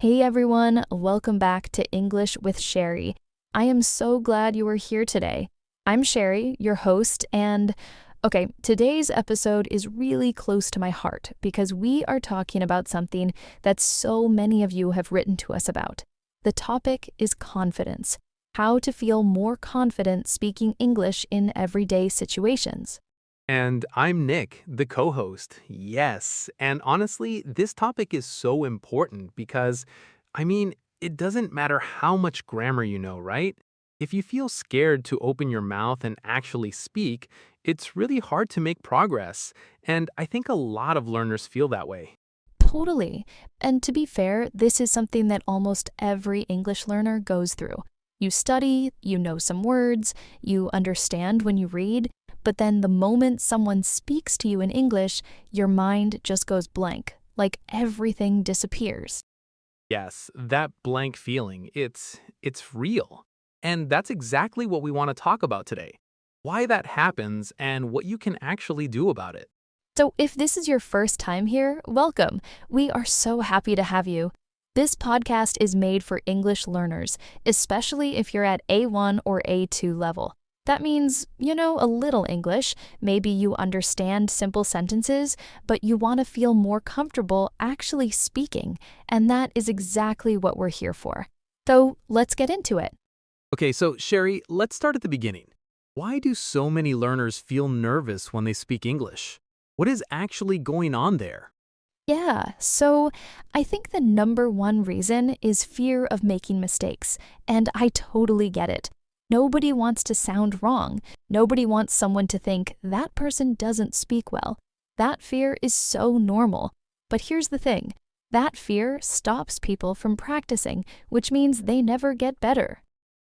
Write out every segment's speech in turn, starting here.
Hey everyone, welcome back to English with Cheri. I am so glad you are here today. I'm Cheri, your host, and today's episode is really close to my heart because we are talking about something that so many of you have written to us about. The topic is confidence, how to feel more confident speaking English in everyday situations. And I'm Nick, the co host. Yes. And honestly, this topic is so important because, it doesn't matter how much grammar you know, right? If you feel scared to open your mouth and actually speak, it's really hard to make progress. And I think a lot of learners feel that way. Totally. And to be fair, this is something that almost every English learner goes through. You study, you know some words, you understand when you read, but then the moment someone speaks to you in English, your mind just goes blank, like everything disappears. Yes, that blank feeling, it's real. And that's exactly what we want to talk about today. Why that happens and what you can actually do about it. So if this is your first time here, welcome. We are so happy to have you. This podcast is made for English learners, especially if you're at A1 or A2 level. That means you know a little English, maybe you understand simple sentences, but you want to feel more comfortable actually speaking, and that is exactly what we're here for. So let's get into it. Okay, so Sherry, let's start at the beginning. Why do so many learners feel nervous when they speak English? What is actually going on there? Yeah, so I think the number one reason is fear of making mistakes, and I totally get it. Nobody wants to sound wrong. Nobody wants someone to think that person doesn't speak well. That fear is so normal. But here's the thing, that fear stops people from practicing, which means they never get better.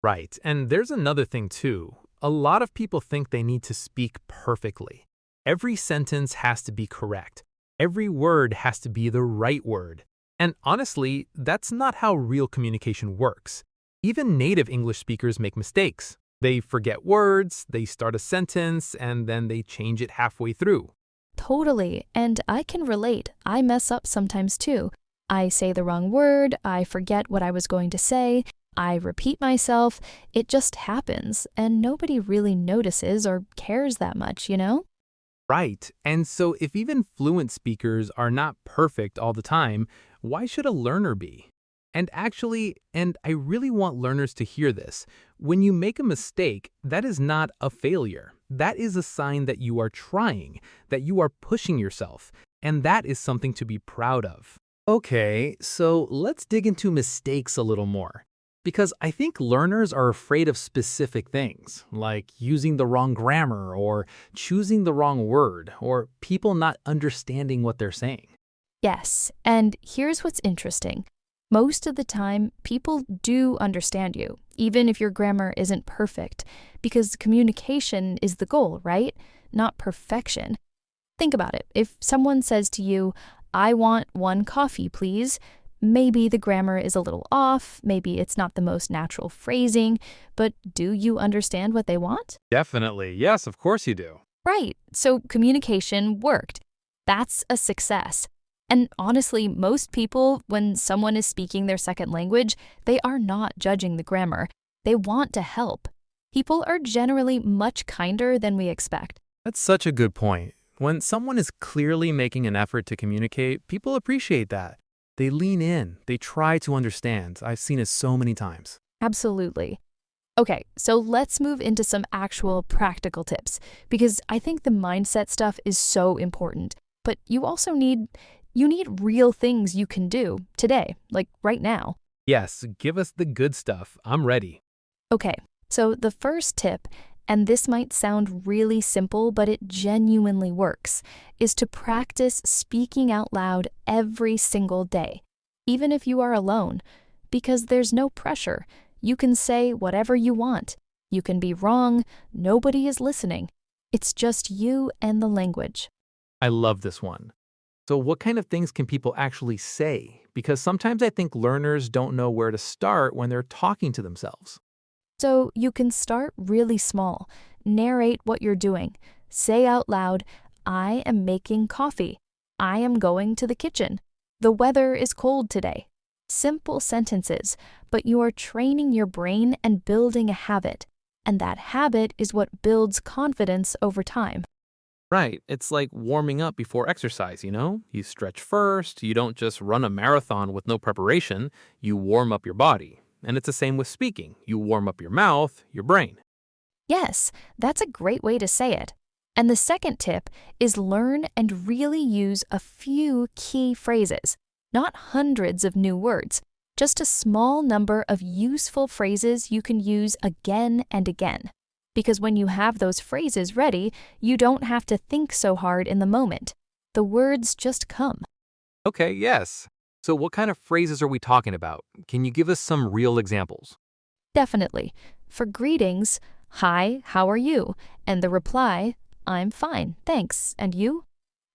Right, and there's another thing too. A lot of people think they need to speak perfectly. Every sentence has to be correct. Every word has to be the right word. And honestly, that's not how real communication works. Even native English speakers make mistakes. They forget words, they start a sentence, and then they change it halfway through. Totally, and I can relate. I mess up sometimes too. I say the wrong word, I forget what I was going to say, I repeat myself. It just happens, and nobody really notices or cares that much, you know? Right, and so if even fluent speakers are not perfect all the time, why should a learner be? And I really want learners to hear this. When you make a mistake, that is not a failure. That is a sign that you are trying, that you are pushing yourself, and that is something to be proud of. Okay, so let's dig into mistakes a little more. Because I think learners are afraid of specific things, like using the wrong grammar or choosing the wrong word or people not understanding what they're saying. Yes, and here's what's interesting. Most of the time, people do understand you, even if your grammar isn't perfect, because communication is the goal, right? Not perfection. Think about it. If someone says to you, I want one coffee, please, maybe the grammar is a little off, maybe it's not the most natural phrasing, but do you understand what they want? Definitely. Yes, of course you do. Right, so communication worked. That's a success. And honestly, most people, when someone is speaking their second language, they are not judging the grammar. They want to help. People are generally much kinder than we expect. That's such a good point. When someone is clearly making an effort to communicate, people appreciate that. They lean in, they try to understand. I've seen it so many times. Absolutely. Okay, so let's move into some actual practical tips because I think the mindset stuff is so important. But you need real things you can do today, like right now. Yes, give us the good stuff. I'm ready. Okay, so the first tip, and this might sound really simple, but it genuinely works, is to practice speaking out loud every single day, even if you are alone, because there's no pressure. You can say whatever you want. You can be wrong. Nobody is listening. It's just you and the language. I love this one. So, what kind of things can people actually say? Because sometimes I think learners don't know where to start when they're talking to themselves. So you can start really small. Narrate what you're doing. Say out loud, I am making coffee. I am going to the kitchen. The weather is cold today. Simple sentences, but you are training your brain and building a habit. And that habit is what builds confidence over time. Right, it's like warming up before exercise, you know? You stretch first, you don't just run a marathon with no preparation, you warm up your body. And it's the same with speaking. You warm up your mouth, your brain. Yes, that's a great way to say it. And the second tip is learn and really use a few key phrases, not hundreds of new words, just a small number of useful phrases you can use again and again. Because when you have those phrases ready, you don't have to think so hard in the moment. The words just come. Okay, yes. So, what kind of phrases are we talking about? Can you give us some real examples? Definitely. For greetings, hi, how are you? And the reply, I'm fine, thanks. And you?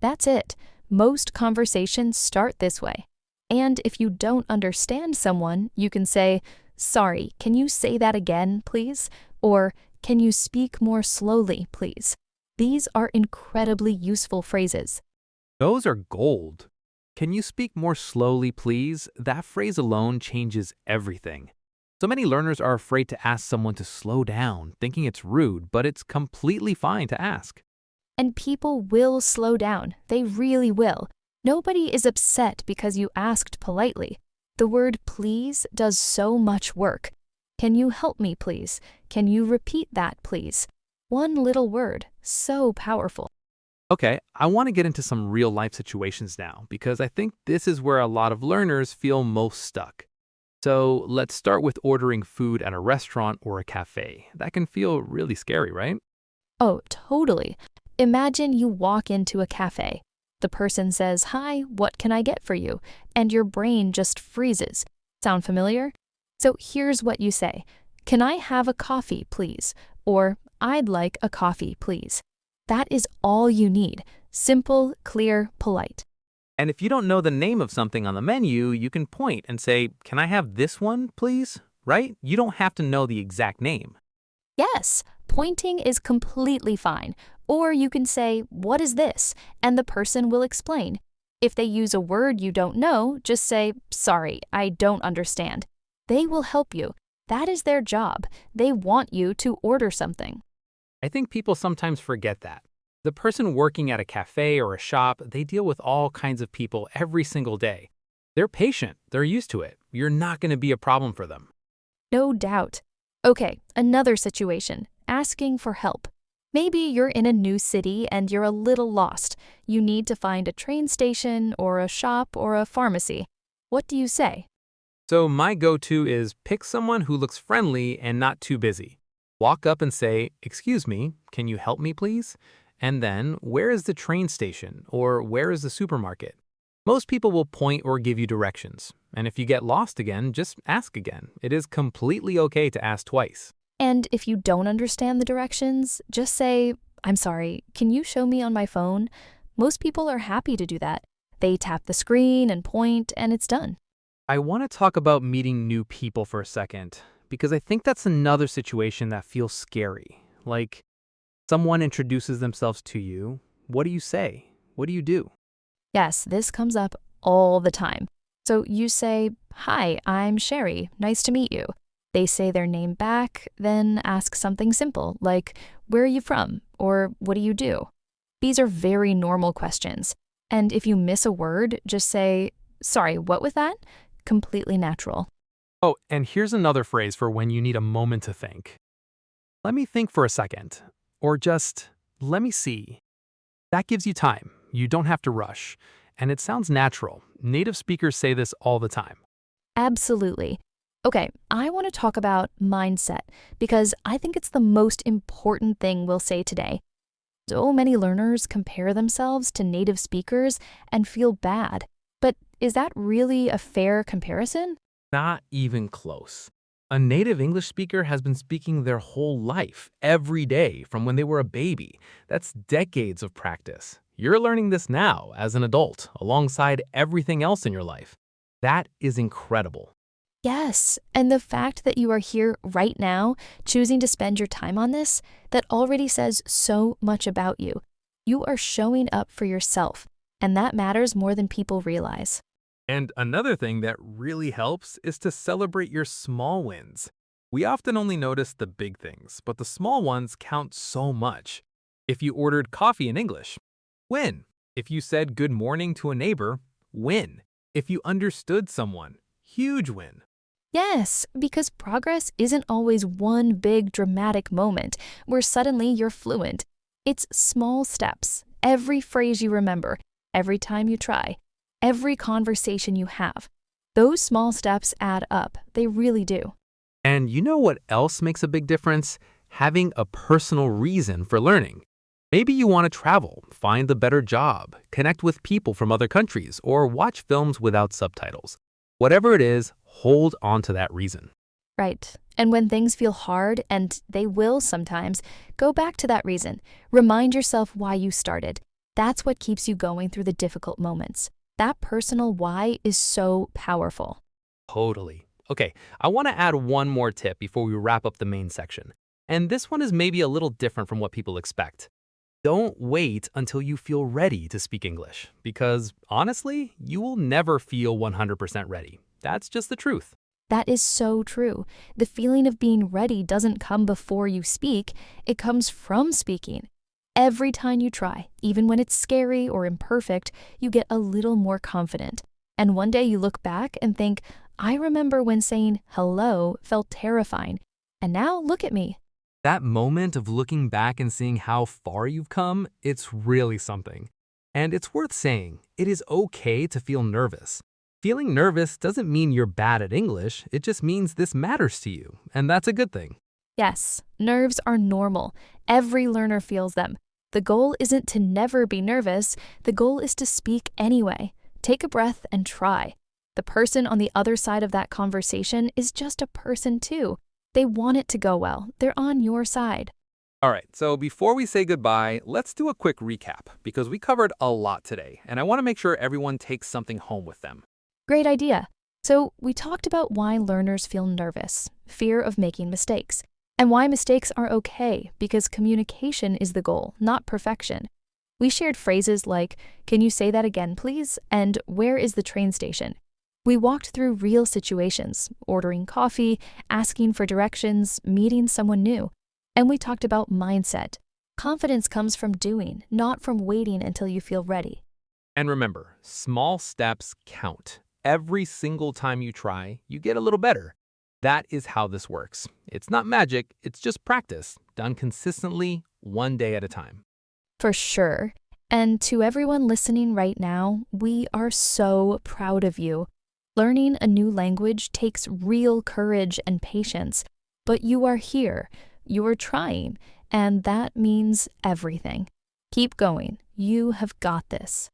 That's it. Most conversations start this way. And if you don't understand someone, you can say, sorry, can you say that again, please? Or, can you speak more slowly, please? These are incredibly useful phrases. Those are gold. Can you speak more slowly, please? That phrase alone changes everything. So many learners are afraid to ask someone to slow down, thinking it's rude, but it's completely fine to ask. And people will slow down. They really will. Nobody is upset because you asked politely. The word please does so much work. Can you help me, please? Can you repeat that, please? One little word, so powerful. Okay, I want to get into some real life situations now because I think this is where a lot of learners feel most stuck. So let's start with ordering food at a restaurant or a cafe. That can feel really scary, right? Oh, totally. Imagine you walk into a cafe. The person says, hi, what can I get for you? And your brain just freezes. Sound familiar? So here's what you say. Can I have a coffee, please? Or I'd like a coffee, please. That is all you need. Simple, clear, polite. And if you don't know the name of something on the menu, you can point and say, can I have this one, please? Right? You don't have to know the exact name. Yes, pointing is completely fine. Or you can say, what is this? And the person will explain. If they use a word you don't know, just say, sorry, I don't understand. They will help you. That is their job. They want you to order something. I think people sometimes forget that. The person working at a cafe or a shop, they deal with all kinds of people every single day. They're patient. They're used to it. You're not going to be a problem for them. No doubt. Okay, another situation. Asking for help. Maybe you're in a new city and you're a little lost. You need to find a train station or a shop or a pharmacy. What do you say? So my go-to is pick someone who looks friendly and not too busy. Walk up and say, excuse me, can you help me please? And then, where is the train station or where is the supermarket? Most people will point or give you directions. And if you get lost again, just ask again. It is completely okay to ask twice. And if you don't understand the directions, just say, I'm sorry, can you show me on my phone? Most people are happy to do that. They tap the screen and point, and it's done. I want to talk about meeting new people for a second, because I think that's another situation that feels scary. Like, someone introduces themselves to you. What do you say? What do you do? Yes, this comes up all the time. So you say, hi, I'm Cheri, nice to meet you. They say their name back, then ask something simple, like, where are you from? Or what do you do? These are very normal questions. And if you miss a word, just say, sorry, what was that? Completely natural. Oh, and here's another phrase for when you need a moment to think. Let me think for a second. Or just, let me see. That gives you time. You don't have to rush. And it sounds natural. Native speakers say this all the time. Absolutely. Okay, I want to talk about mindset because I think it's the most important thing we'll say today. So many learners compare themselves to native speakers and feel bad. But is that really a fair comparison? Not even close. A native English speaker has been speaking their whole life, every day, from when they were a baby. That's decades of practice. You're learning this now as an adult, alongside everything else in your life. That is incredible. Yes, and the fact that you are here right now, choosing to spend your time on this, that already says so much about you. You are showing up for yourself, and that matters more than people realize. And another thing that really helps is to celebrate your small wins. We often only notice the big things, but the small ones count so much. If you ordered coffee in English, win. If you said good morning to a neighbor, win. If you understood someone, huge win. Yes, because progress isn't always one big dramatic moment where suddenly you're fluent. It's small steps, every phrase you remember, every time you try, every conversation you have. Those small steps add up, they really do. And you know what else makes a big difference? Having a personal reason for learning. Maybe you want to travel, find a better job, connect with people from other countries, or watch films without subtitles. Whatever it is, hold on to that reason. Right. And when things feel hard, and they will sometimes, go back to that reason. Remind yourself why you started. That's what keeps you going through the difficult moments. That personal why is so powerful. Totally. Okay, I want to add one more tip before we wrap up the main section. And this one is maybe a little different from what people expect. Don't wait until you feel ready to speak English, because honestly, you will never feel 100% ready. That's just the truth. That is so true. The feeling of being ready doesn't come before you speak, it comes from speaking. Every time you try, even when it's scary or imperfect, you get a little more confident. And one day you look back and think, I remember when saying hello felt terrifying, and now look at me. That moment of looking back and seeing how far you've come, it's really something. And it's worth saying, it is okay to feel nervous. Feeling nervous doesn't mean you're bad at English, it just means this matters to you, and that's a good thing. Yes, nerves are normal. Every learner feels them. The goal isn't to never be nervous, the goal is to speak anyway. Take a breath and try. The person on the other side of that conversation is just a person too. They want it to go well. They're on your side. All right, so before we say goodbye, let's do a quick recap because we covered a lot today, and I want to make sure everyone takes something home with them. Great idea. So, we talked about why learners feel nervous, fear of making mistakes, and why mistakes are okay because communication is the goal, not perfection. We shared phrases like, "Can you say that again, please?" and "Where is the train station?" We walked through real situations, ordering coffee, asking for directions, meeting someone new. And we talked about mindset. Confidence comes from doing, not from waiting until you feel ready. And remember, small steps count. Every single time you try, you get a little better. That is how this works. It's not magic, it's just practice, done consistently, one day at a time. For sure. And to everyone listening right now, we are so proud of you. Learning a new language takes real courage and patience, but you are here, you are trying, and that means everything. Keep going. You have got this.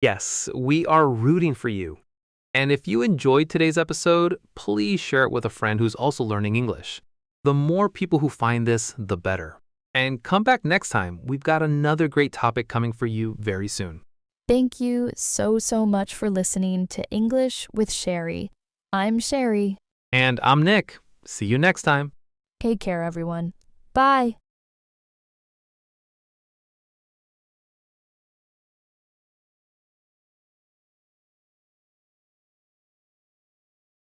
Yes, we are rooting for you. And if you enjoyed today's episode, please share it with a friend who's also learning English. The more people who find this, the better. And come back next time. We've got another great topic coming for you very soon. Thank you so much for listening to English with Cheri. I'm Cheri. And I'm Nick. See you next time. Take care, everyone. Bye.